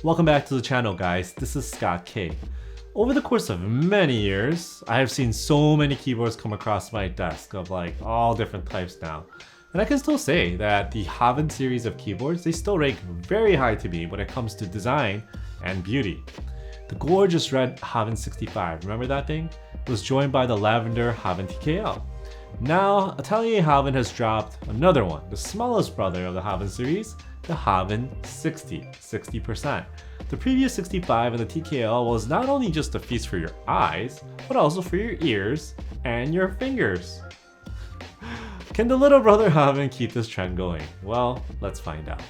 Welcome back to the channel, guys. This is Scott K. Over the course of many years, I have seen so many keyboards come across my desk of like all different types now. And I can still say that the Havin series of keyboards, they still rank very high to me when it comes to design and beauty. The gorgeous red Havin 65, remember that thing? It was joined by the lavender Havin TKL. Now, Atelier Haven has dropped another one, the smallest brother of the Havin series, the Havin 60%. The previous 65 and the TKL was not only just a feast for your eyes, but also for your ears and your fingers. Can the little brother Havin keep this trend going? Well, let's find out.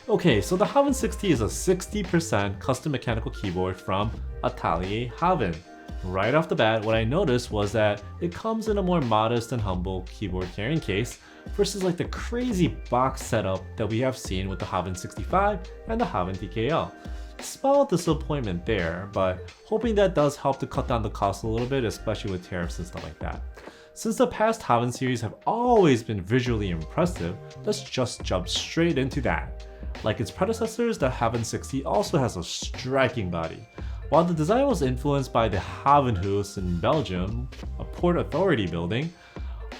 Okay, so the Havin 60 is a 60% custom mechanical keyboard from Atelier Haven. Right off the bat, what I noticed was that it comes in a more modest and humble keyboard carrying case versus like the crazy box setup that we have seen with the Havin 65 and the Havin TKL. Small disappointment there, but hoping that does help to cut down the cost a little bit, especially with tariffs and stuff like that. Since the past Havin series have always been visually impressive, let's just jump straight into that. Like its predecessors, the Havin 60 also has a striking body. While the design was influenced by the Havenhuis in Belgium, a Port Authority building,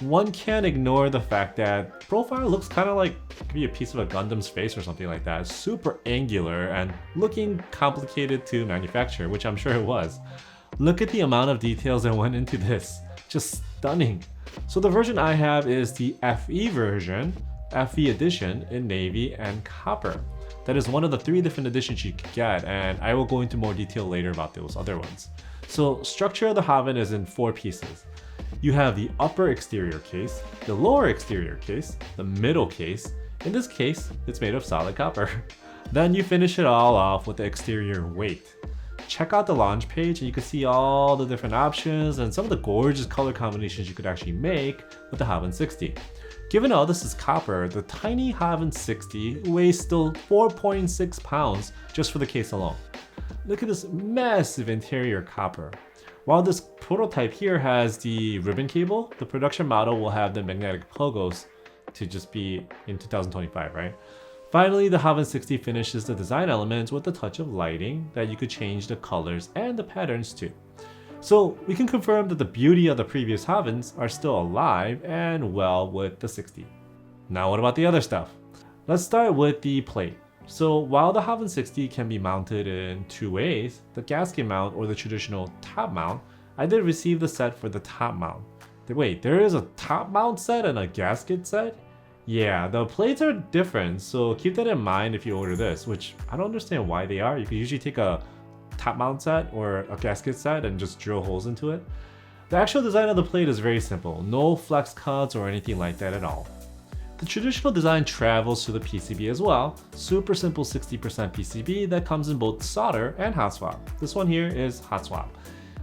one can't ignore the fact that profile looks kind of like it could be a piece of a Gundam's face or something like that. Super angular and looking complicated to manufacture, which I'm sure it was. Look at the amount of details that went into this. Just stunning. So the version I have is the FE version, FE edition in navy and copper. That is one of the 3 different editions you could get, and I will go into more detail later about those other ones. So structure of the Havin is in 4 pieces. You have the upper exterior case, the lower exterior case, the middle case. In this case, it's made of solid copper. Then you finish it all off with the exterior weight. Check out the launch page and you can see all the different options and some of the gorgeous color combinations you could actually make with the Havin 60. Given all this is copper, the tiny Havin 60 weighs still 4.6 pounds just for the case alone. Look at this massive interior copper. While this prototype here has the ribbon cable, the production model will have the magnetic pogos to just be in 2025, right? Finally, the Havin 60 finishes the design elements with a touch of lighting that you could change the colors and the patterns to. So we can confirm that the beauty of the previous Havins are still alive and well with the 60. Now what about the other stuff? Let's start with the plate. So while the Havin 60 can be mounted in 2 ways, the gasket mount or the traditional top mount, I did receive the set for the top mount. Wait, there is a top mount set and a gasket set? Yeah, the plates are different, so keep that in mind if you order this, which I don't understand why they are. You could usually take a top mount set or a gasket set and just drill holes into it. The actual design of the plate is very simple, no flex cuts or anything like that at all. The traditional design travels to the PCB as well, super simple 60% PCB that comes in both solder and hot swap. This one here is hot swap.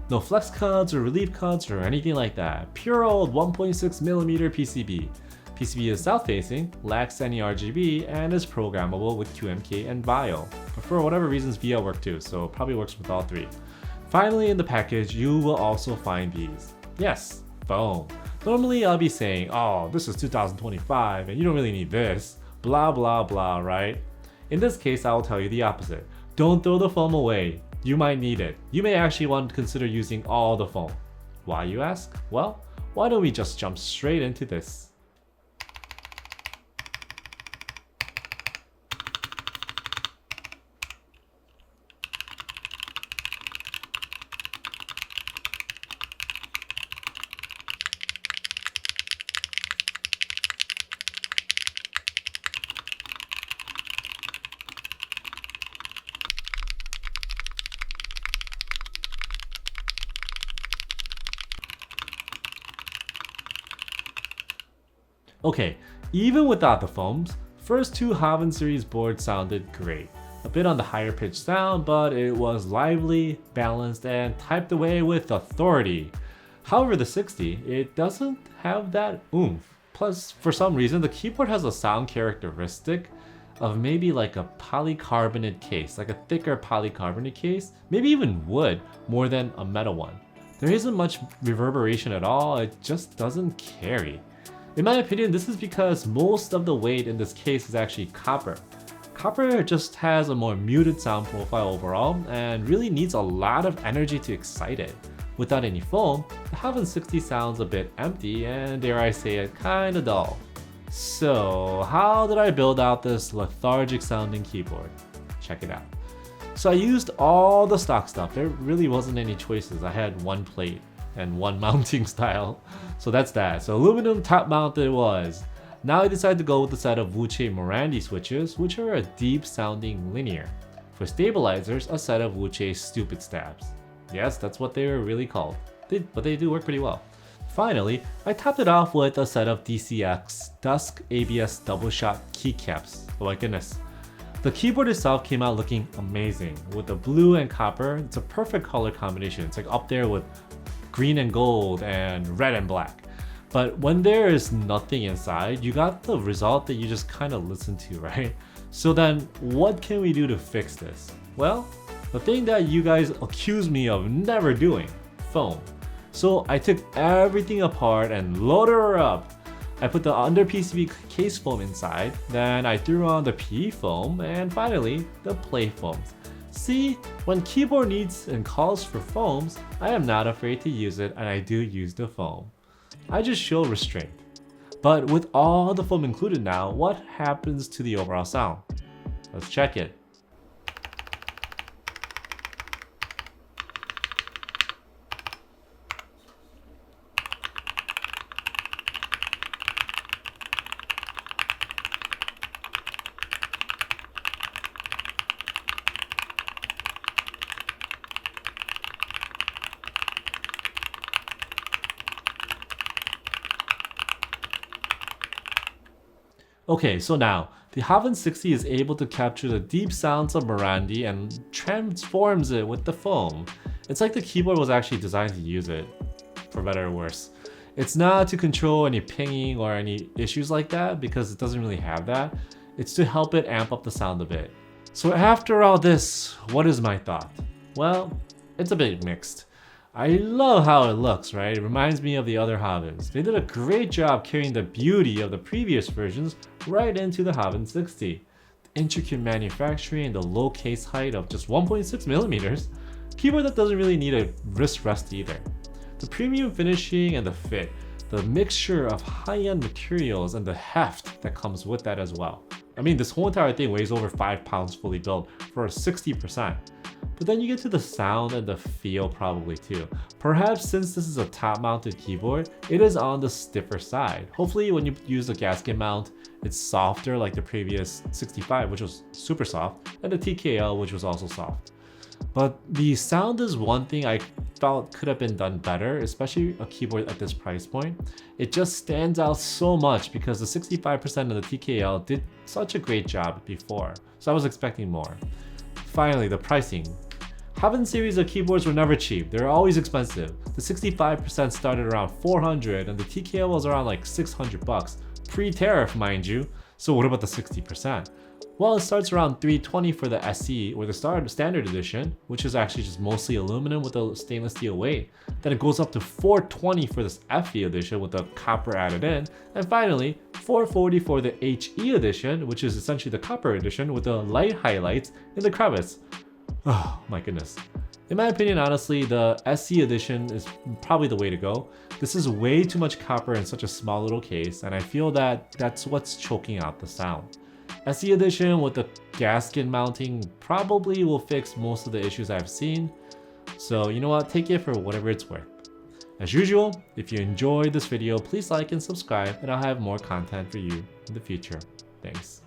No flex cuts or relief cuts or anything like that, pure old 1.6mm PCB. PCB is south facing, lacks any RGB, and is programmable with QMK and VIO. But for whatever reasons, VIO work too, so probably works with all 3. Finally, in the package, you will also find these. Yes, foam. Normally, I'll be saying, oh, this is 2025 and you don't really need this, blah blah blah, right? In this case, I'll tell you the opposite. Don't throw the foam away. You might need it. You may actually want to consider using all the foam. Why, you ask? Well, why don't we just jump straight into this? Okay, even without the foams, first 2 Havin series boards sounded great. A bit on the higher pitched sound, but it was lively, balanced, and typed away with authority. However, the 60, it doesn't have that oomph. Plus, for some reason, the keyboard has a sound characteristic of maybe like a polycarbonate case, like a thicker polycarbonate case, maybe even wood more than a metal one. There isn't much reverberation at all, it just doesn't carry. In my opinion, this is because most of the weight in this case is actually copper. Copper just has a more muted sound profile overall and really needs a lot of energy to excite it. Without any foam, the Havin 60 sounds a bit empty and, dare I say it, kinda dull. So how did I build out this lethargic sounding keyboard? Check it out. So I used all the stock stuff. There really wasn't any choices. I had one plate and one mounting style. So that's that. So aluminum top mounted it was. Now I decided to go with the set of Wuche Morandi switches, which are a deep sounding linear. For stabilizers, a set of Wuche stupid stabs. Yes, that's what they were really called. But they do work pretty well. Finally, I topped it off with a set of DCX Dusk ABS double shot keycaps. Oh my goodness. The keyboard itself came out looking amazing. With the blue and copper, it's a perfect color combination. It's like up there with green and gold and red and black. But when there is nothing inside, you got the result that you just kind of listen to, right? So then what can we do to fix this? Well, the thing that you guys accuse me of never doing, foam. So I took everything apart and loaded her up. I put the under PCB case foam inside, then I threw on the PE foam, and finally the play foams. See, when keyboard needs and calls for foams, I am not afraid to use it, and I do use the foam. I just show restraint. But with all the foam included now, what happens to the overall sound? Let's check it. Okay, so now, the Havin 60 is able to capture the deep sounds of Morandi and transforms it with the foam. It's like the keyboard was actually designed to use it, for better or worse. It's not to control any pinging or any issues like that, because it doesn't really have that. It's to help it amp up the sound a bit. So after all this, what is my thought? Well, it's a bit mixed. I love how it looks, right? It reminds me of the other Havins. They did a great job carrying the beauty of the previous versions right into the Havin 60. The intricate manufacturing and the low case height of just 1.6 millimeters. Keyboard that doesn't really need a wrist rest either. The premium finishing and the fit. The mixture of high-end materials and the heft that comes with that as well. I mean, this whole entire thing weighs over 5 pounds fully built for a 60%. But then you get to the sound and the feel probably too. Perhaps since this is a top mounted keyboard, it is on the stiffer side. Hopefully when you use the gasket mount, it's softer like the previous 65, which was super soft, and the TKL, which was also soft. But the sound is one thing I felt could have been done better, especially a keyboard at this price point. It just stands out so much because the 65% of the TKL did such a great job before, so I was expecting more. Finally, the pricing. Havin series of keyboards were never cheap, they were always expensive. The 65% started around $400 and the TKL was around like $600, pre-tariff mind you. So what about the 60%? Well, it starts around $320 for the SE or the standard edition, which is actually just mostly aluminum with a stainless steel weight. Then it goes up to $420 for this FE edition with the copper added in, and finally $440 for the HE edition, which is essentially the copper edition with the light highlights in the crevice. Oh my goodness. In my opinion, honestly, the SE edition is probably the way to go. This is way too much copper in such a small little case, and I feel that that's what's choking out the sound. SE edition with the gasket mounting probably will fix most of the issues I've seen. So you know what, take it for whatever it's worth. As usual, if you enjoyed this video, please like and subscribe, and I'll have more content for you in the future. Thanks.